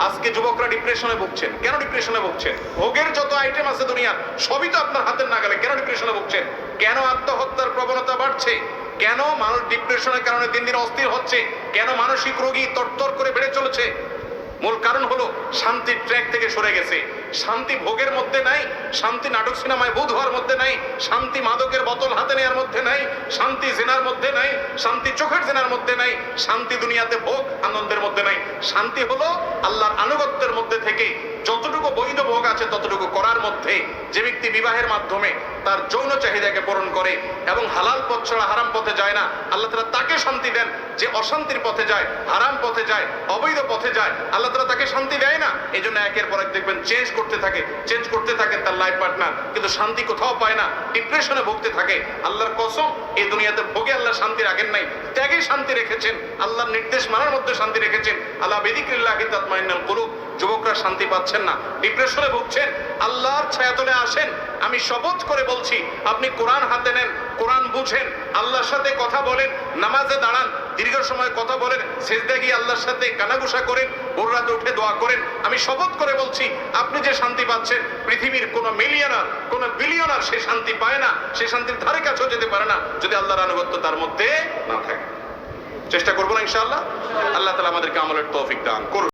আজকে যুবকরা ডিপ্রেশনে ভুগছেন। কেন ডিপ্রেশনে ভুগছেন? ভোগের যত আইটেম আছে দুনিয়ার সবই তো আপনার হাতের নাগালে। কেন ডিপ্রেশনে ভুগছেন? কেন আত্মহত্যার প্রবণতা বাড়ছে? কেন মানুষ ডিপ্রেশনের কারণে দিন দিন অস্থির হচ্ছে? কেন মানসিক রোগী তরতর করে বেড়ে চলেছে? মূল কারণ হলো শান্তির ট্র্যাক থেকে সরে গেছে। শান্তি ভোগের মধ্যে নাই, শান্তি নাটক সিনেমায় বুধ হওয়ার মধ্যে নাই, শান্তি মাদকের বোতল হাতে নেওয়ার মধ্যে নাই, শান্তি জেনার মধ্যে নাই, শান্তি চোখের জেনার মধ্যে নাই, শান্তি দুনিয়াতে ভোগ আনন্দের মধ্যে নাই। শান্তি হলো আল্লাহর আনুগত্যের মধ্যে থেকে যতটুকু বৈধ ভোগ আছে ততটুকু করার মধ্যে। যে ব্যক্তি বিবাহের মাধ্যমে তার যৌন চাহিদাকে পূরণ করে এবং হালাল পথ ছাড়া হারাম পথে যায় না, আল্লাহ তাআলা তাকে শান্তি দেন। যে অশান্তির পথে যায়, হারাম পথে যায়, অবৈধ পথে যায়, আল্লাহ তাআলা তাকে শান্তি দেয় না। এই জন্য একের পর এক দেখবেন চেঞ্জ করতে থাকেন তার লাইফ পার্টনার, কিন্তু শান্তি কোথাও পায় না, ডিপ্রেশনে ভুগতে থাকে। আল্লাহর কসম, এই দুনিয়াতে ভোগে আল্লাহ শান্তি রাখেন নাই, ত্যাগে শান্তি রেখেছেন, আল্লাহর নির্দেশ মানার মধ্যে শান্তি রেখেছেন। আলা বিযিকরিল্লাহি তাতমাইন্নুল কুলুব। যুবকরা শান্তি পাচ্ছেন না, ডিপ্রেশনে ভুগছেন, আল্লাহর ছায়াতলে আসেন। আমি শপথ করে বলছি, আপনি কোরআন হাতে নেন, কোরআন বুঝেন, আল্লাহর সাথে কথা বলেন, নামাজে দাঁড়ান, দীর্ঘ সময় কথা বলেন, সেজদায় গিয়ে আল্লাহর সাথে কানাঘুষা করেন, ভোর রাতে উঠে দোয়া করেন। আমি শপথ করে বলছি, আপনি যে শান্তি পাচ্ছেন, পৃথিবীর কোন মিলিয়নার, কোন বিলিয়নার সে শান্তি পায় না, সে শান্তির ধারে কাছেও যেতে পারে না যদি আল্লাহর আনুগত্য তার মধ্যে না থাকে। চেষ্টা করবো না ইনশাআল্লাহ। আল্লাহ তাআলা আমাদেরকে আমলের তৌফিক দান করুন।